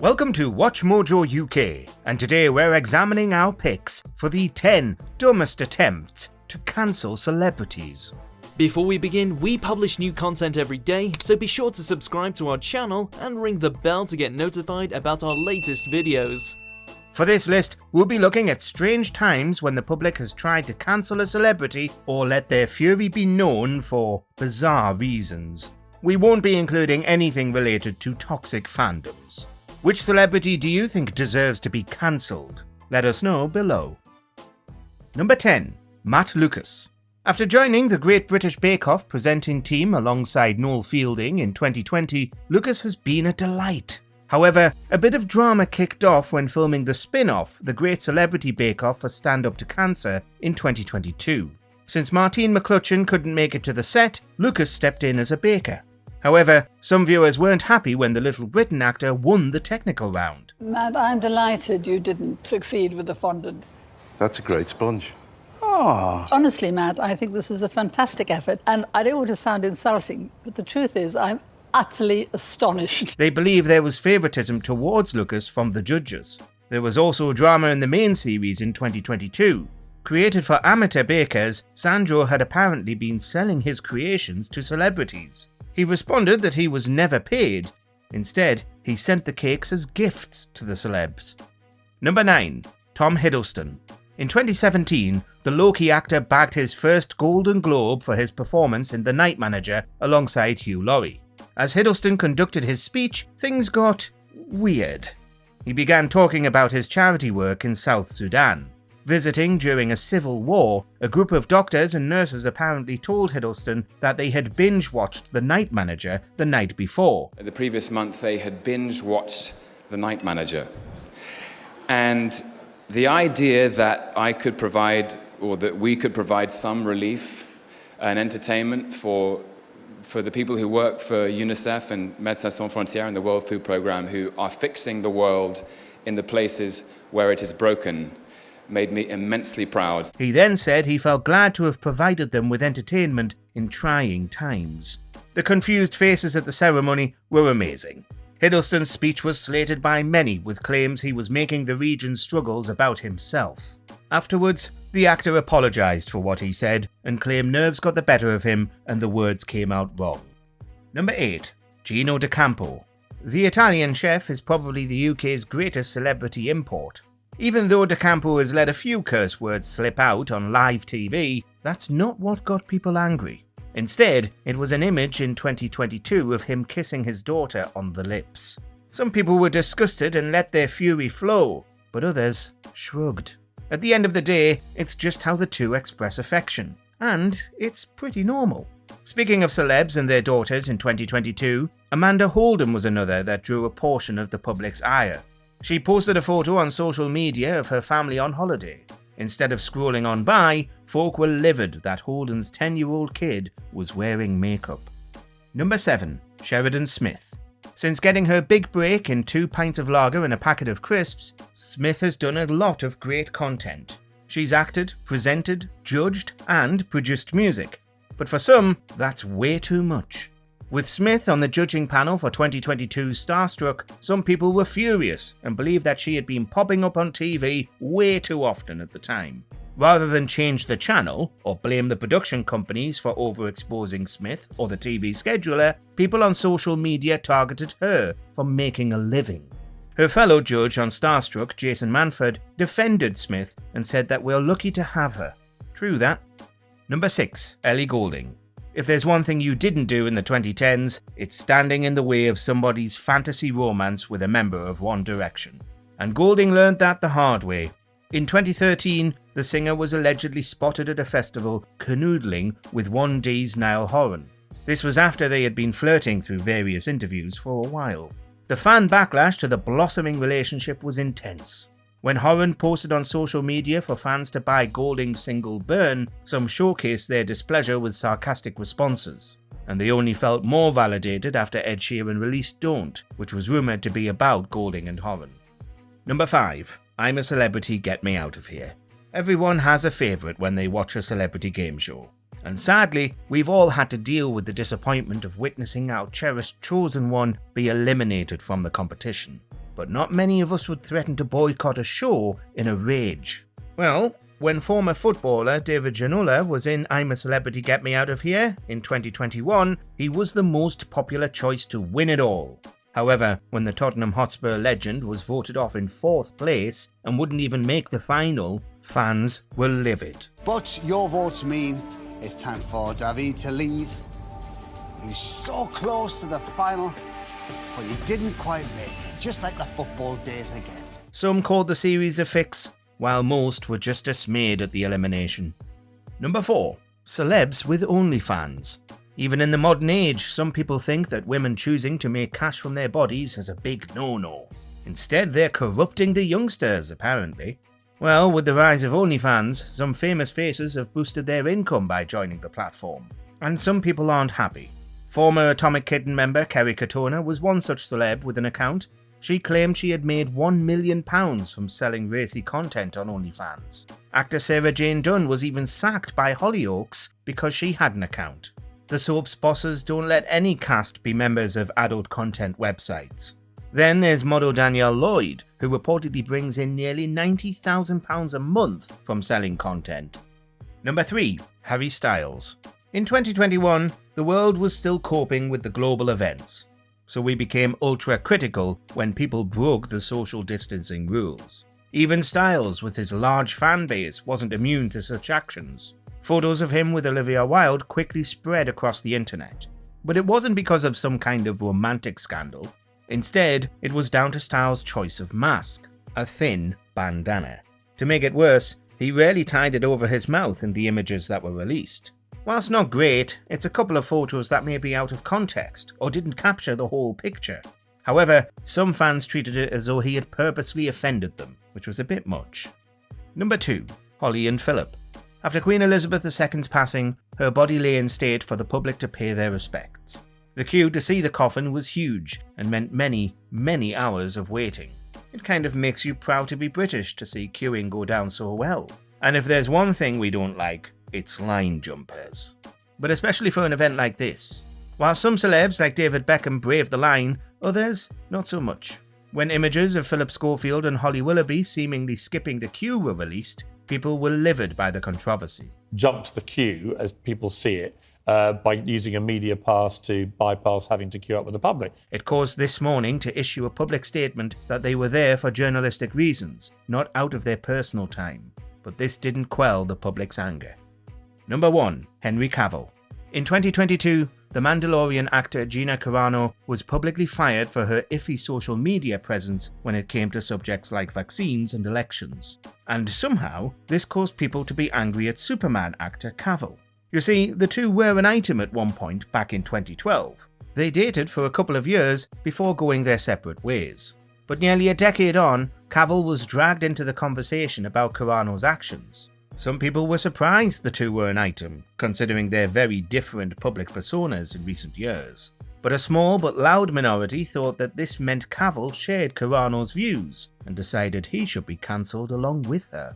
Welcome to WatchMojoUK, and today we're examining our picks for the 10 dumbest attempts to cancel celebrities. Before we begin, we publish new content every day, so be sure to subscribe to our channel and ring the bell to get notified about our latest videos. For this list, we'll be looking at strange times when the public has tried to cancel a celebrity or let their fury be known for bizarre reasons. We won't be including anything related to toxic fandoms. Which celebrity do you think deserves to be cancelled? Let us know below. Number 10. Matt Lucas. After joining the Great British Bake Off presenting team alongside Noel Fielding in 2020, Lucas has been a delight. However, a bit of drama kicked off when filming the spin-off, The Great Celebrity Bake Off for Stand Up to Cancer, in 2022. Since Martine McClutchan couldn't make it to the set, Lucas stepped in as a baker. However, some viewers weren't happy when the Little Britain actor won the technical round. Matt, I'm delighted you didn't succeed with the fondant. That's a great sponge. Oh. Honestly, Matt, I think this is a fantastic effort, and I don't want to sound insulting, but the truth is I'm utterly astonished. They believe there was favouritism towards Lucas from the judges. There was also drama in the main series in 2022. Created for amateur bakers, Sandro had apparently been selling his creations to celebrities. He responded that he was never paid. Instead, he sent the cakes as gifts to the celebs. Number 9. Tom Hiddleston. In 2017, the Loki actor bagged his first Golden Globe for his performance in The Night Manager alongside Hugh Laurie. As Hiddleston conducted his speech, things got weird. He began talking about his charity work in South Sudan. Visiting during a civil war, a group of doctors and nurses apparently told Hiddleston that they had binge-watched The Night Manager the night before. The previous month they had binge-watched The Night Manager. And the idea that I could provide, or that we could provide some relief and entertainment for the people who work for UNICEF and Médecins Sans Frontières and the World Food Programme, who are fixing the world in the places where it is broken, made me immensely proud. He then said he felt glad to have provided them with entertainment in trying times. The confused faces at the ceremony were amazing. Hiddleston's speech was slated by many with claims he was making the region's struggles about himself. Afterwards, the actor apologised for what he said and claimed nerves got the better of him and the words came out wrong. Number 8. Gino D'Acampo. The Italian chef is probably the UK's greatest celebrity import. Even though D'Acampo has let a few curse words slip out on live TV, that's not what got people angry. Instead, it was an image in 2022 of him kissing his daughter on the lips. Some people were disgusted and let their fury flow, but others shrugged. At the end of the day, it's just how the two express affection, and it's pretty normal. Speaking of celebs and their daughters in 2022, Amanda Holden was another that drew a portion of the public's ire. She posted a photo on social media of her family on holiday. Instead of scrolling on by, folk were livid that Holden's 10-year-old kid was wearing makeup. Number 7. Sheridan Smith. Since getting her big break in 2 pints of lager and a packet of crisps, Smith has done a lot of great content. She's acted, presented, judged, and produced music. But for some, that's way too much. With Smith on the judging panel for 2022's Starstruck, some people were furious and believed that she had been popping up on TV way too often at the time. Rather than change the channel or blame the production companies for overexposing Smith or the TV scheduler, people on social media targeted her for making a living. Her fellow judge on Starstruck, Jason Manford, defended Smith and said that we're lucky to have her. True that. Number 6. Ellie Goulding. If there's one thing you didn't do in the 2010s, it's standing in the way of somebody's fantasy romance with a member of One Direction. And Goulding learned that the hard way. In 2013, the singer was allegedly spotted at a festival canoodling with 1D's Niall Horan. This was after they had been flirting through various interviews for a while. The fan backlash to the blossoming relationship was intense. When Horan posted on social media for fans to buy Goulding's single Burn, some showcased their displeasure with sarcastic responses. And they only felt more validated after Ed Sheeran released Don't, which was rumoured to be about Goulding and Horan. Number 5. I'm a Celebrity, Get Me Out of Here. Everyone has a favourite when they watch a celebrity game show. And sadly, we've all had to deal with the disappointment of witnessing our cherished chosen one be eliminated from the competition. but not many of us would threaten to boycott a show in a rage. Well, when former footballer David Ginola was in I'm a Celebrity, Get Me Out of Here in 2021, he was the most popular choice to win it all. However, when the Tottenham Hotspur legend was voted off in 4th place and wouldn't even make the final, fans were livid. But your votes mean it's time for David to leave. He was so close to the final, but he didn't quite make it, just like the football days again. Some called the series a fix, while most were just dismayed at the elimination. Number 4. Celebs with OnlyFans. Even in the modern age, some people think that women choosing to make cash from their bodies is a big no-no. Instead, they're corrupting the youngsters, apparently. Well, with the rise of OnlyFans, some famous faces have boosted their income by joining the platform. And some people aren't happy. Former Atomic Kitten member Kerry Katona was one such celeb with an account. She claimed she had made £1 million from selling racy content on OnlyFans. Actor Sarah Jane Dunn was even sacked by Hollyoaks because she had an account. The soap's bosses don't let any cast be members of adult content websites. Then there's model Danielle Lloyd, who reportedly brings in nearly £90,000 a month from selling content. Number 3. Harry Styles. In 2021, the world was still coping with the global events, so we became ultra-critical when people broke the social distancing rules. Even Styles, with his large fan base, wasn't immune to such actions. Photos of him with Olivia Wilde quickly spread across the internet. But it wasn't because of some kind of romantic scandal. Instead, it was down to Styles' choice of mask, a thin bandana. To make it worse, he rarely tied it over his mouth in the images that were released. Whilst not great, it's a couple of photos that may be out of context or didn't capture the whole picture. However, some fans treated it as though he had purposely offended them, which was a bit much. Number 2. Holly and Philip. After Queen Elizabeth II's passing, her body lay in state for the public to pay their respects. The queue to see the coffin was huge and meant many, many hours of waiting. It kind of makes you proud to be British to see queuing go down so well. And if there's one thing we don't like, it's line jumpers. But especially for an event like this. While some celebs like David Beckham braved the line, others not so much. When images of Philip Schofield and Holly Willoughby seemingly skipping the queue were released, people were livid by the controversy. Jumps the queue, as people see it, by using a media pass to bypass having to queue up with the public. It caused This Morning to issue a public statement that they were there for journalistic reasons, not out of their personal time. But this didn't quell the public's anger. Number 1. Henry Cavill. In 2022, the Mandalorian actor Gina Carano was publicly fired for her iffy social media presence when it came to subjects like vaccines and elections. And somehow, this caused people to be angry at Superman actor Cavill. You see, the two were an item at one point back in 2012. They dated for a couple of years before going their separate ways. But nearly a decade on, Cavill was dragged into the conversation about Carano's actions. Some people were surprised the two were an item, considering their very different public personas in recent years. But a small but loud minority thought that this meant Cavill shared Carano's views and decided he should be cancelled along with her.